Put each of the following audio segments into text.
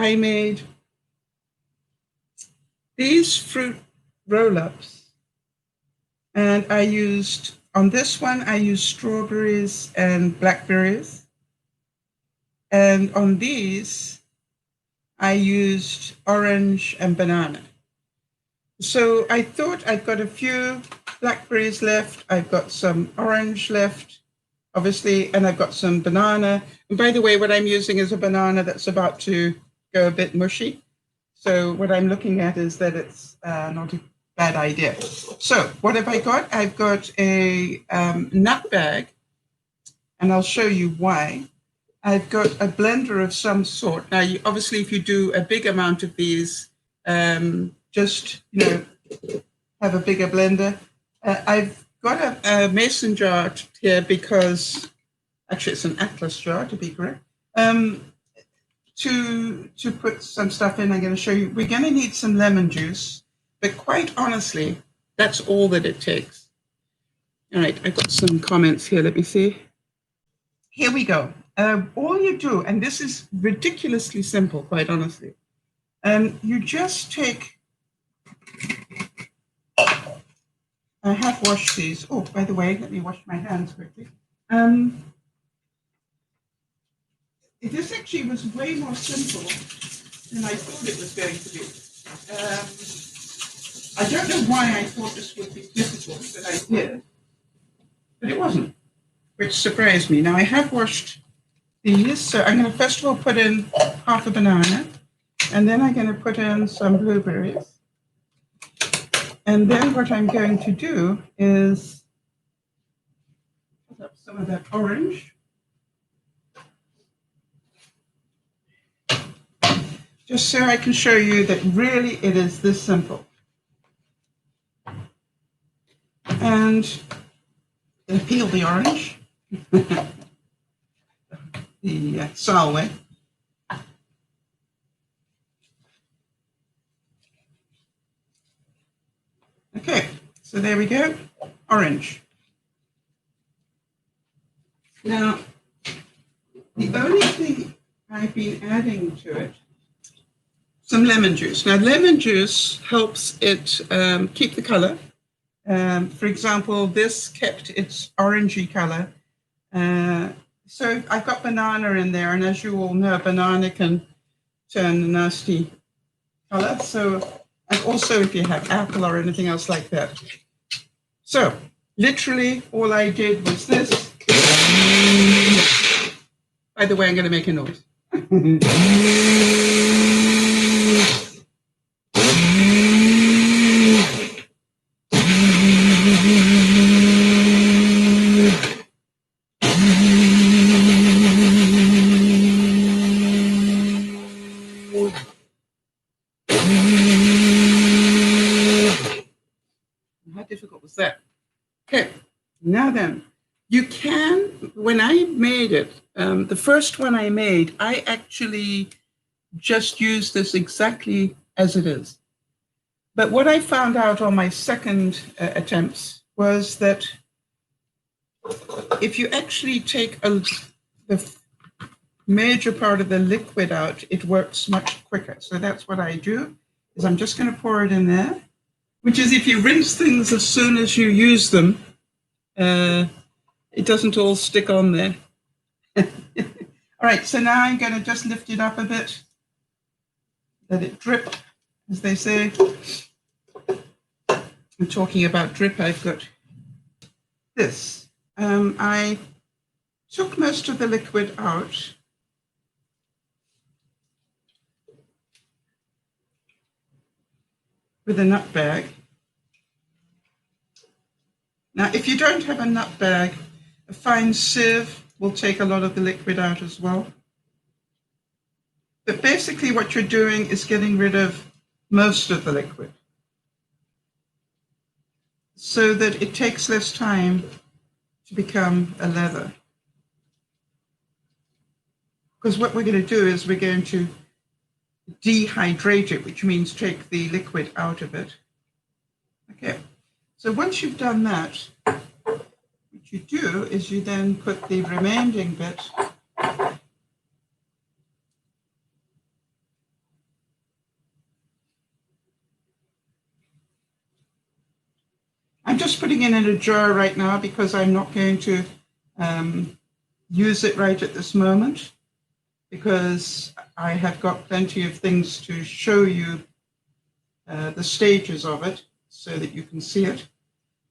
I made these fruit roll-ups, and I used, on this one, I used strawberries and blackberries. And on these, I used orange and banana. So I thought I've got a few blackberries left, I've got some orange left, obviously, and I've got some banana. And by the way, what I'm using is a banana that's about to go a bit mushy. So what I'm looking at is that it's not a bad idea. So what have I got? I've got a nut bag, and I'll show you why. I've got a blender of some sort. Now, obviously, if you do a big amount of these, just, have a bigger blender. I've got a mason jar here because, actually it's an Atlas jar to be correct, to put some stuff in. I'm going to show you. We're going to need some lemon juice, but quite honestly, that's all that it takes. All right, I've got some comments here. Let me see. Here we go. All you do, and this is ridiculously simple, quite honestly, you just take, I have washed these. Oh, by the way, let me wash my hands quickly. This actually was way more simple than I thought it was going to be. I don't know why I thought this would be difficult, but I did. But it wasn't, which surprised me. Now I have washed these, so I'm going to first of all put in half a banana, and then I'm going to put in some blueberries. And then what I'm going to do is put up some of that orange. Just so I can show you that really it is this simple. And I'm going to peel the orange the Sal way. Okay, so there we go, orange. Now, the only thing I've been adding to it, some lemon juice. Now, lemon juice helps it keep the color. For example, this kept its orangey color. So I've got banana in there, and as you all know, banana can turn a nasty color. So, and also if you have apple or anything else like that. So literally all I did was this. By the way, I'm going to make a noise. How difficult was that? Okay, now then, you can, when I made it, the first one I made, I actually just used this exactly as it is. But what I found out on my second attempts was that if you actually take the major part of the liquid out, it works much quicker. So that's what I do, is I'm just going to pour it in there, which is if you rinse things as soon as you use them, it doesn't all stick on there. All right, so now I'm going to just lift it up a bit, let it drip, as they say. I'm talking about drip. I've got this. I took most of the liquid out. With a nut bag. Now, if you don't have a nut bag, a fine sieve will take a lot of the liquid out as well. But basically what you're doing is getting rid of most of the liquid so that it takes less time to become a leather. Because what we're going to do is we're going to dehydrate it, which means take the liquid out of it. Okay, so once you've done that, what you do is you then put the remaining bit I'm just putting it in a jar right now because I'm not going to use it right at this moment, because I have got plenty of things to show you the stages of it so that you can see it.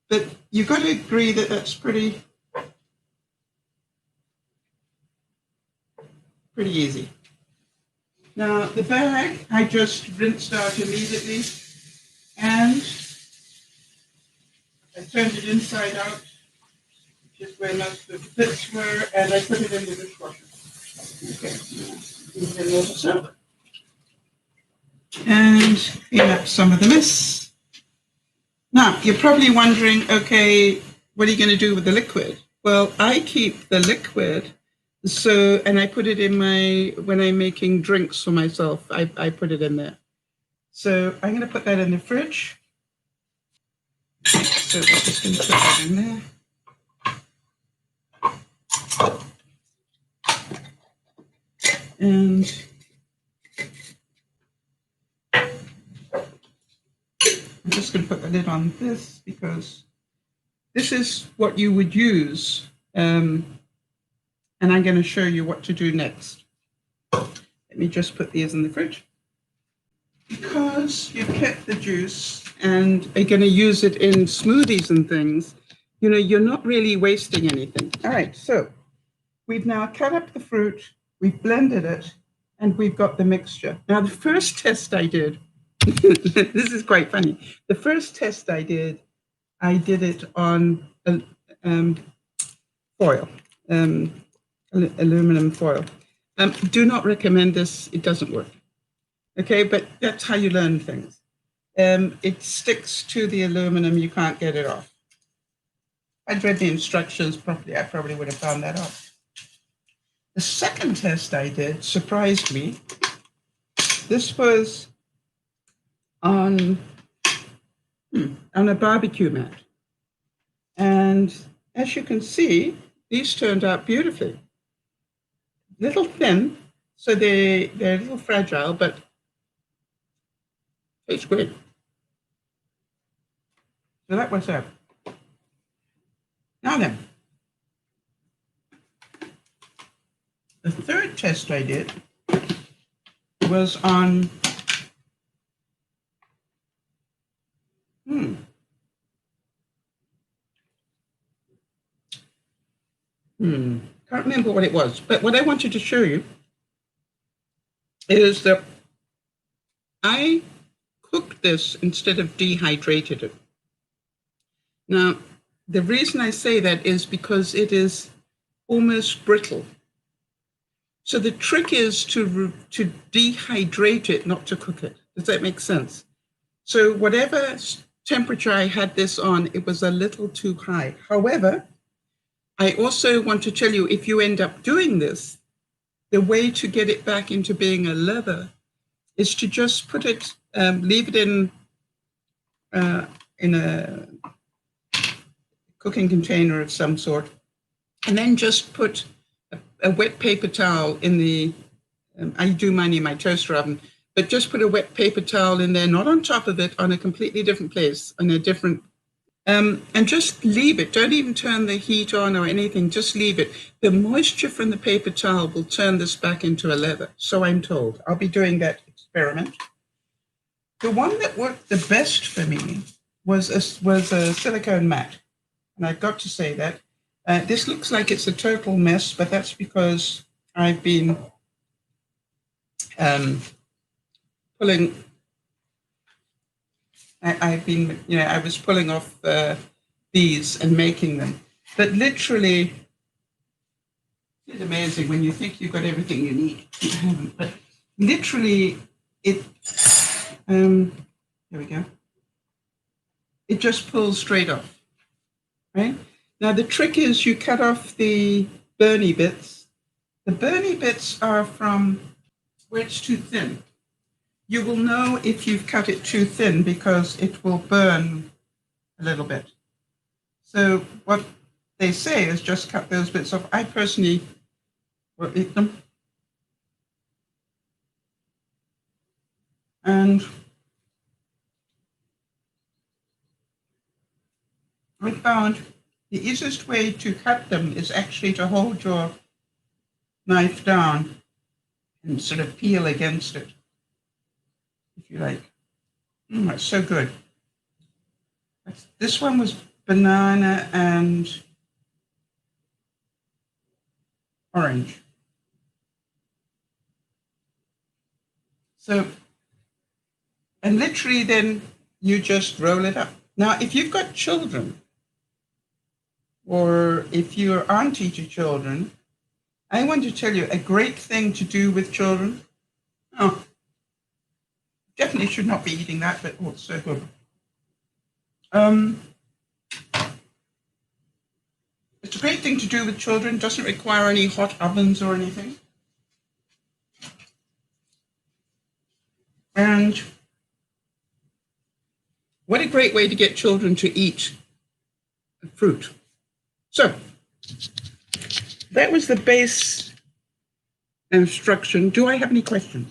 But you've got to agree that that's pretty easy. Now, the bag I just rinsed out immediately, and I turned it inside out, which is where most of the bits were, and I put it in the dishwasher. Okay, leave it over so. And clean up some of the mess. Now, you're probably wondering, okay, what are you going to do with the liquid? Well, I keep the liquid, and I put it in when I'm making drinks for myself, I put it in there. So I'm going to put that in the fridge. So we're just going to put that in there. And I'm just going to put the lid on this because this is what you would use. And I'm going to show you what to do next. Let me just put these in the fridge. Because you've kept the juice and are going to use it in smoothies and things, you're not really wasting anything. All right, so we've now cut up the fruit, we've blended it, and we've got the mixture. Now, the first test I did, this is quite funny. The first test I did it on foil, aluminum foil. Do not recommend this. It doesn't work. Okay, but that's how you learn things. It sticks to the aluminum. You can't get it off. If I'd read the instructions properly, I probably would have found that out. The second test I did surprised me. This was on a barbecue mat. And as you can see, these turned out beautifully. Little thin, so they're a little fragile, but tastes great. So that was that. Now then, the third test I did was on can't remember what it was, but what I wanted to show you is that I cooked this instead of dehydrated it. Now, the reason I say that is because it is almost brittle. So the trick is to dehydrate it, not to cook it. Does that make sense? So whatever temperature I had this on, it was a little too high. However, I also want to tell you, if you end up doing this, the way to get it back into being a leather is to just put it, leave it in a cooking container of some sort, and then just put a wet paper towel in the, I do mine in my toaster oven, but just put a wet paper towel in there, not on top of it, on a completely different place, on a different, and just leave it. Don't even turn the heat on or anything, just leave it. The moisture from the paper towel will turn this back into a leather, so I'm told. I'll be doing that experiment. The one that worked the best for me was a silicone mat. And I've got to say that. This looks like it's a total mess, but that's because I've been pulling, I was pulling off these and making them. But literally, it's amazing when you think you've got everything you need. You haven't. But literally, here we go. It just pulls straight off, right? Now, the trick is you cut off the burny bits. The burny bits are from where it's too thin. You will know if you've cut it too thin because it will burn a little bit. So what they say is just cut those bits off. I personally will eat them. And I found the easiest way to cut them is actually to hold your knife down and sort of peel against it, if you like. That's so good. This one was banana and orange. So, and literally then you just roll it up. Now, if you've got children, or if you're auntie to children, I want to tell you a great thing to do with children. Oh, definitely should not be eating that, but oh, it's so good. It's a great thing to do with children. Doesn't require any hot ovens or anything. And what a great way to get children to eat fruit. So that was the base instruction. Do I have any questions?